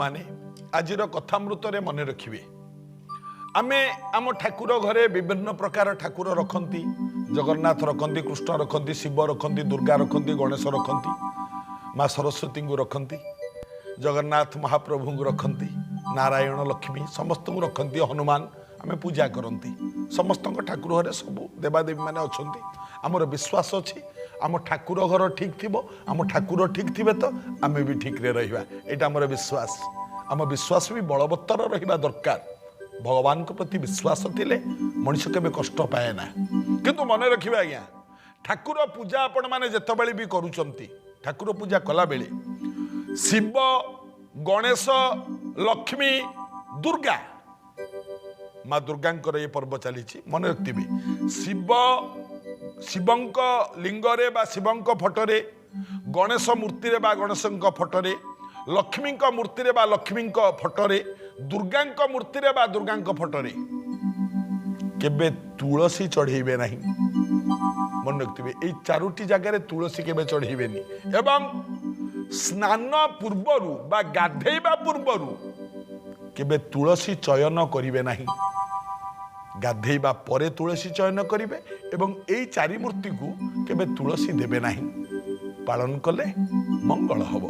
मैंने आज कथामृत मन रखिए आमे आम ठाकुर घरे विभिन्न प्रकार ठाकुर रखती जगन्नाथ रखती कृष्ण रखती शिव रखती दुर्गा रखती गणेश रखती माँ सरस्वती को रखती जगन्नाथ महाप्रभु को रखती नारायण लक्ष्मी समस्त को रखती हनुमान आमे पूजा करती समस्त ठाकुर घरे सब देवादेवी मैंने अच्छा आमर विश्वास अच्छी आम ठाकुर घर ठीक थी आम ठाकुर ठीक थे तो आम भी ठीक रे रहिबा एटा आमर विश्वास आम विश्वास भी बलवत्तर रहिबा दरकार भगवान को प्रति विश्वास थिले मनुष्य केबे कष्ट पाए ना किंतु मन रखिबा आज्ञा ठाकुर पूजा आपण माने जेतबेले भी करूचंती ठाकुर पूजा कला बेले शिव गणेश लक्ष्मी दुर्गा माँ दुर्गा ये पर्व चली मन रखिबे शिवंक लिंगरे बा शिवंक फटोरे गणेश मूर्ति बा गणेश फटोरे लक्ष्मी मूर्ति बा लक्ष्मी फटोरे दुर्गा मूर्ति बा दुर्गा फटोरे केबे तुलसी चढ़ेबे नहीं मन रखिबे ए चारोटी जगार तुलसी केबे चढ़ेबेनी एवं स्नान पूर्वरु बा गाधेबा पूर्वरु केबे तुलसी चयन करिवे नहीं गाधेबा परे तुलसी चयन करिवे एवं एई चारि मूर्ति को केबे तुलसी देबे नहीं पालन कले मंगल हब।